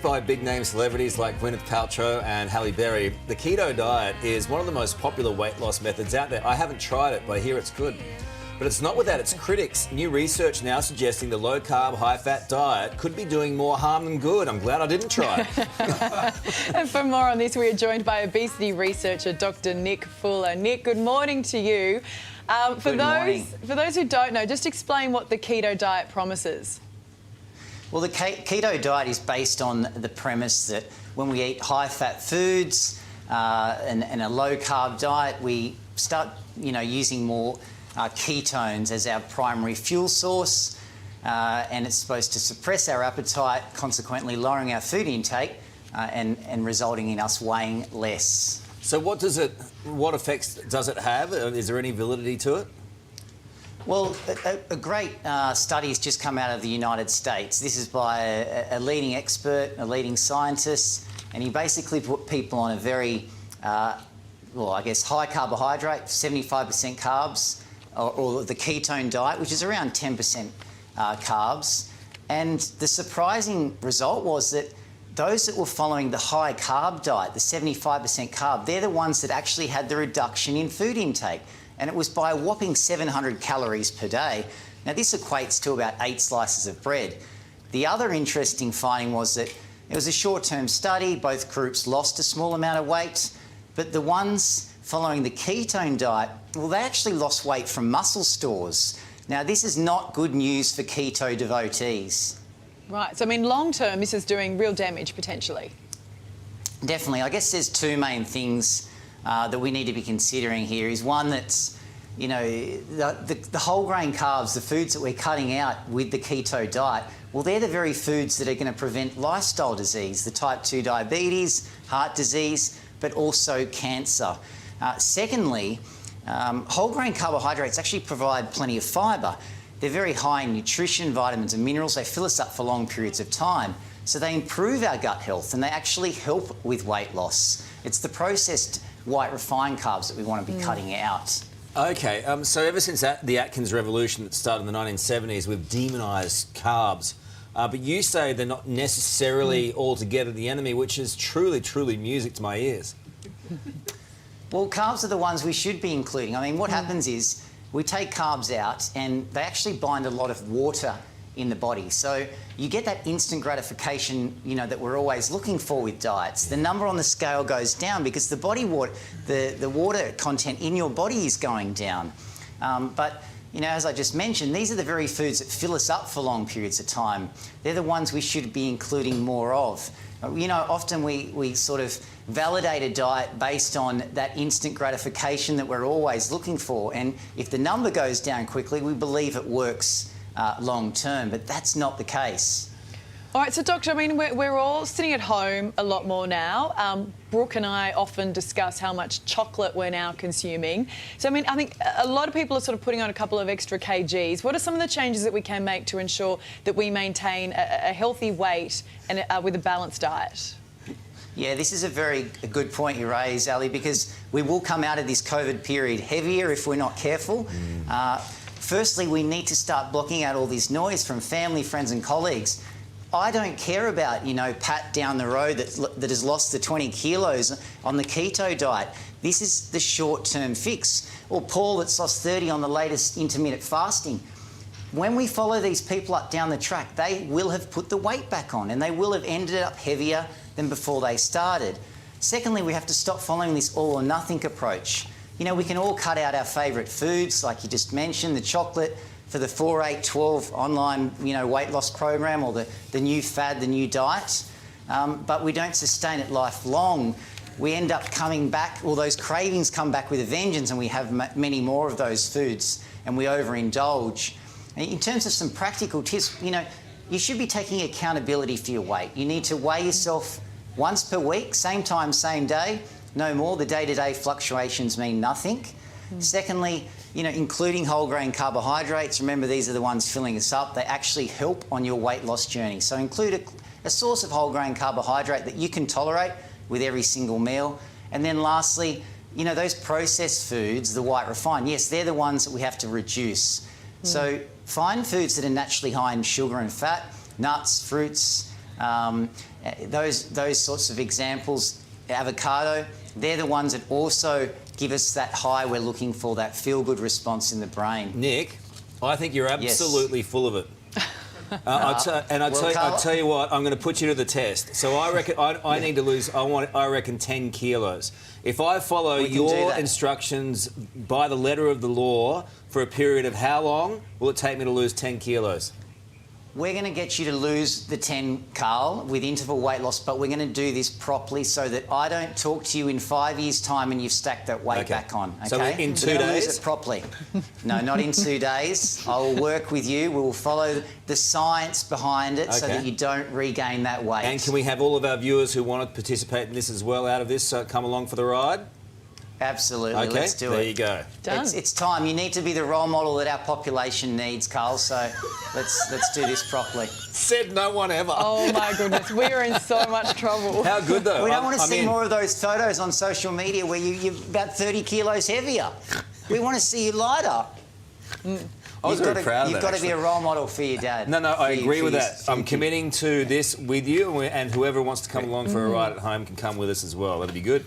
By big-name celebrities like Gwyneth Paltrow and Halle Berry, the keto diet is one of the most popular weight loss methods out there. I haven't tried it, but I hear it's good. But it's not without its critics. New research now suggesting the low-carb, high-fat diet could be doing more harm than good. I'm glad I didn't try it. And for more on this, we are joined by obesity researcher Dr. Nick Fuller. Nick, good morning to you. For those who don't know, just explain what the keto diet promises. Well, the keto diet is based on the premise that when we eat high-fat foods and a low-carb diet, we start, using more ketones as our primary fuel source, and it's supposed to suppress our appetite, consequently lowering our food intake and resulting in us weighing less. So what effects does it have? Is there any validity to it? Well, a great study has just come out of the United States. This is by a leading expert, a leading scientist, and he basically put people on a very, high carbohydrate, 75% carbs, or the ketone diet, which is around 10% carbs. And the surprising result was that those that were following the high carb diet, the 75% carb, they're the ones that actually had the reduction in food intake. And it was by a whopping 700 calories per day. Now, this equates to about 8 slices of bread. The other interesting finding was that it was a short-term study. Both groups lost a small amount of weight, but the ones following the ketone diet, well, they actually lost weight from muscle stores. Now, this is not good news for keto devotees. Right, so I mean, long-term, this is doing real damage, potentially. Definitely. I guess there's two main things that we need to be considering here. Is one that's, the whole grain carbs, the foods that we're cutting out with the keto diet, well, they're the very foods that are going to prevent lifestyle disease, the type 2 diabetes, heart disease, but also cancer. Secondly, whole grain carbohydrates actually provide plenty of fibre. They're very high in nutrition, vitamins and minerals. They fill us up for long periods of time. So they improve our gut health and they actually help with weight loss. It's the processed white refined carbs that we want to be cutting out. Okay, so ever since the Atkins revolution that started in the 1970s, we've demonised carbs. But you say they're not necessarily altogether the enemy, which is truly, truly music to my ears. Well, carbs are the ones we should be including. I mean, what happens is we take carbs out and they actually bind a lot of water in the body. So you get that instant gratification, that we're always looking for with diets. The number on the scale goes down because the body water, the water content in your body is going down. But as I just mentioned, these are the very foods that fill us up for long periods of time. They're the ones we should be including more of. Often we sort of validate a diet based on that instant gratification that we're always looking for. And if the number goes down quickly, we believe it works long term, but that's not the case. All right, so Doctor, I mean, we're all sitting at home a lot more now. Brooke and I often discuss how much chocolate we're now consuming. So, I mean, I think a lot of people are sort of putting on a couple of extra kgs. What are some of the changes that we can make to ensure that we maintain a healthy weight and with a balanced diet? Yeah, this is a very good point you raise, Ali, because we will come out of this COVID period heavier if we're not careful. Firstly, we need to start blocking out all this noise from family, friends and colleagues. I don't care about, Pat down the road that has lost the 20 kilos on the keto diet. This is the short-term fix. Or Paul that's lost 30 on the latest intermittent fasting. When we follow these people up down the track, they will have put the weight back on and they will have ended up heavier than before they started. Secondly, we have to stop following this all or nothing approach. We can all cut out our favourite foods, like you just mentioned, the chocolate for the 4-8-12 online, weight loss program, or the new fad, the new diet. But we don't sustain it lifelong. We end up coming back, all those cravings come back with a vengeance, and we have many more of those foods, and we overindulge. In terms of some practical tips, you should be taking accountability for your weight. You need to weigh yourself once per week, same time, same day. No more. The day-to-day fluctuations mean nothing. Secondly, including whole grain carbohydrates. Remember, these are the ones filling us up. They actually help on your weight loss journey. So include a source of whole grain carbohydrate that you can tolerate with every single meal. And then lastly, those processed foods, the white refined, yes, they're the ones that we have to reduce. So find foods that are naturally high in sugar and fat, nuts, fruits, Those sorts of examples, avocado, they're the ones that also give us that high we're looking for, that feel-good response in the brain. Nick, I think you're absolutely full of it. I tell you what, I'm going to put you to the test. So I reckon I need to lose. I reckon 10 kilos. If I follow your instructions by the letter of the law for a period of how long will it take me to lose 10 kilos? We're going to get you to lose the 10, Karl, with interval weight loss, but we're going to do this properly so that I don't talk to you in 5 years' time and you've stacked that weight back on. Okay? So in 2 days? Lose it properly. No, not in 2 days. I will work with you. We will follow the science behind it so that you don't regain that weight. And can we have all of our viewers who want to participate in this as well out of this come along for the ride? Absolutely. Okay, let's do it. There you go. Done. It's time. You need to be the role model that our population needs, Karl. So let's do this properly. Said no one ever. Oh my goodness, we are in so much trouble. How good though? We don't want to see more of those photos on social media where you're about 30 kilos heavier. We want to see you lighter. I was very proud of that. You've got to be a role model for your dad. No, I agree with that. I'm committing to this with you, and whoever wants to come along for a ride at home can come with us as well. That'd be good.